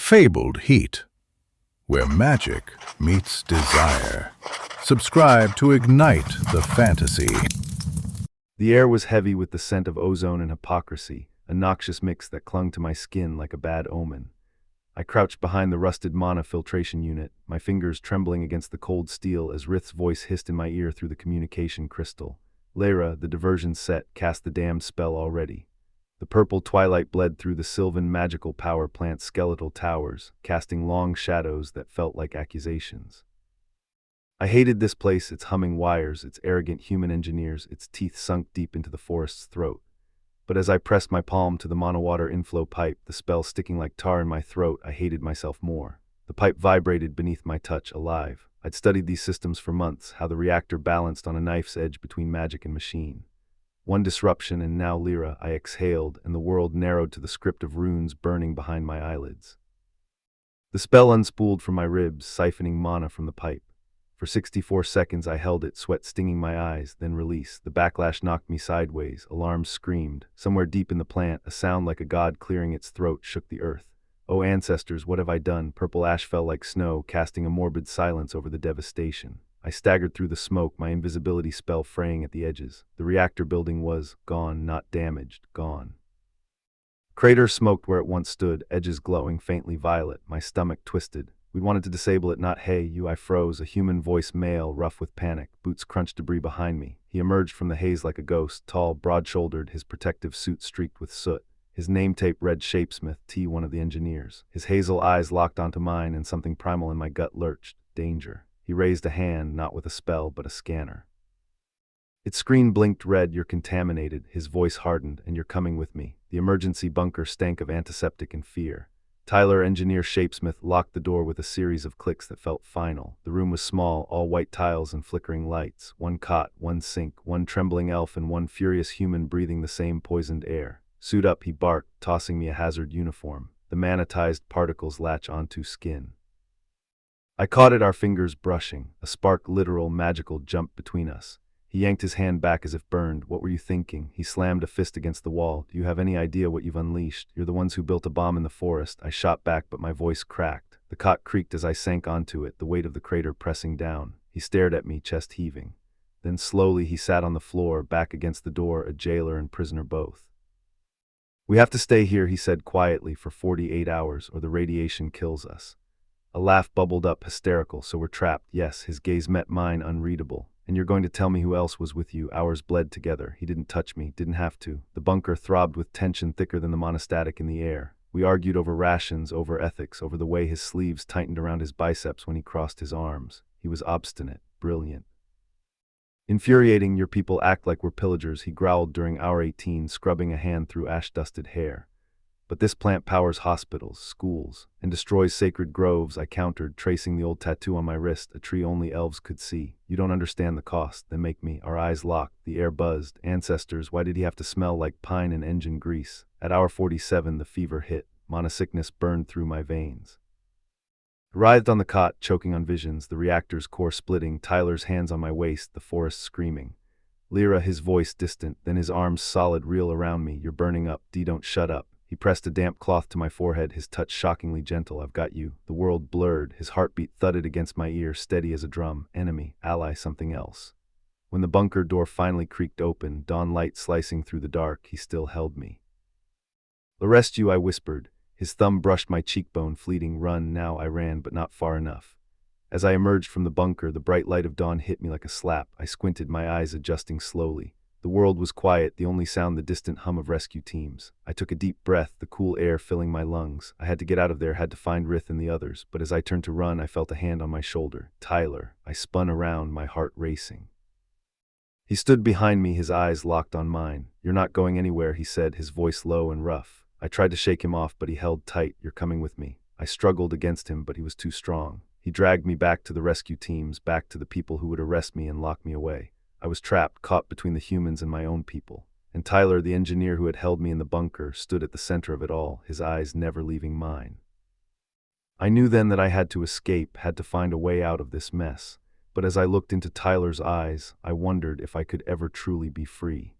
fabled heat, where magic meets desire. Subscribe to ignite the fantasy. The air was heavy with the scent of ozone and hypocrisy, a noxious mix that clung to my skin like a bad omen. I crouched behind the rusted mana filtration unit, my fingers trembling against the cold steel as Rith's voice hissed in my ear through the communication crystal. Lyra, the diversion set, cast the damned spell already. The purple twilight bled through the Sylvan magical power plant's skeletal towers, casting long shadows that felt like accusations. I hated this place, its humming wires, its arrogant human engineers, its teeth sunk deep into the forest's throat. But as I pressed my palm to the monowater inflow pipe, the spell sticking like tar in my throat, I hated myself more. The pipe vibrated beneath my touch, alive. I'd studied these systems for months, how the reactor balanced on a knife's edge between magic and machine. One disruption, and now Lyra, I exhaled, and the world narrowed to the script of runes burning behind my eyelids. The spell unspooled from my ribs, siphoning mana from the pipe. For 64 seconds I held it, sweat stinging my eyes, then release. The backlash knocked me sideways, alarms screamed. Somewhere deep in the plant, a sound like a god clearing its throat shook the earth. Oh ancestors, what have I done? Purple ash fell like snow, casting a morbid silence over the devastation. I staggered through the smoke, my invisibility spell fraying at the edges. The reactor building was gone, not damaged, gone. Crater smoked where it once stood, edges glowing faintly violet. My stomach twisted. We'd wanted to disable it, not hey, you. I froze, a human voice male, rough with panic. Boots crunched debris behind me. He emerged from the haze like a ghost, tall, broad-shouldered, his protective suit streaked with soot. His name tape read Shapesmith, T, one of the engineers. His hazel eyes locked onto mine, and something primal in my gut lurched. Danger. He raised a hand, not with a spell, but a scanner. Its screen blinked red. You're contaminated. His voice hardened. And you're coming with me. The emergency bunker stank of antiseptic and fear. Tyler, engineer Shapesmith, locked the door with a series of clicks that felt final. The room was small, all white tiles and flickering lights. One cot, one sink, one trembling elf, and one furious human breathing the same poisoned air. Suit up, he barked, tossing me a hazard uniform. The manatized particles latch onto skin. I caught it, our fingers brushing. A spark, literal, magical, jumped between us. He yanked his hand back as if burned. What were you thinking? He slammed a fist against the wall. Do you have any idea what you've unleashed? You're the ones who built a bomb in the forest. I shot back, but my voice cracked. The cot creaked as I sank onto it, the weight of the crater pressing down. He stared at me, chest heaving. Then slowly he sat on the floor, back against the door, a jailer and prisoner both. We have to stay here, he said quietly, for 48 hours, or the radiation kills us. A laugh bubbled up, hysterical. So we're trapped. Yes, his gaze met mine, unreadable. And you're going to tell me who else was with you? Hours bled together. He didn't touch me, didn't have to. The bunker throbbed with tension thicker than the monostatic in the air. We argued over rations, over ethics, over the way his sleeves tightened around his biceps when he crossed his arms. He was obstinate, brilliant. Infuriating. Your people act like we're pillagers, he growled during hour 18, scrubbing a hand through ash-dusted hair. But this plant powers hospitals, schools, and destroys sacred groves, I countered, tracing the old tattoo on my wrist, a tree only elves could see. You don't understand the cost. Then make me. Our eyes locked. The air buzzed. Ancestors, why did he have to smell like pine and engine grease? At hour 47, the fever hit. Monosickness burned through my veins. I writhed on the cot, choking on visions, the reactor's core splitting, Tyler's hands on my waist, the forest screaming. Lyra, his voice distant, then his arms solid, real around me. You're burning up. D, don't shut up. He pressed a damp cloth to my forehead, his touch shockingly gentle. I've got you. The world blurred. His heartbeat thudded against my ear, steady as a drum. Enemy, ally, something else. When the bunker door finally creaked open, dawn light slicing through the dark, he still held me. Arrest you, I whispered. His thumb brushed my cheekbone, fleeting. Run. Now I ran, but not far enough. As I emerged from the bunker, the bright light of dawn hit me like a slap. I squinted, my eyes adjusting slowly. The world was quiet, the only sound the distant hum of rescue teams. I took a deep breath, the cool air filling my lungs. I had to get out of there, had to find Rith and the others, but as I turned to run, I felt a hand on my shoulder. Tyler. I spun around, my heart racing. He stood behind me, his eyes locked on mine. You're not going anywhere, he said, his voice low and rough. I tried to shake him off, but he held tight. You're coming with me. I struggled against him, but he was too strong. He dragged me back to the rescue teams, back to the people who would arrest me and lock me away. I was trapped, caught between the humans and my own people. And Tyler, the engineer who had held me in the bunker, stood at the center of it all, his eyes never leaving mine. I knew then that I had to escape, had to find a way out of this mess. But as I looked into Tyler's eyes, I wondered if I could ever truly be free.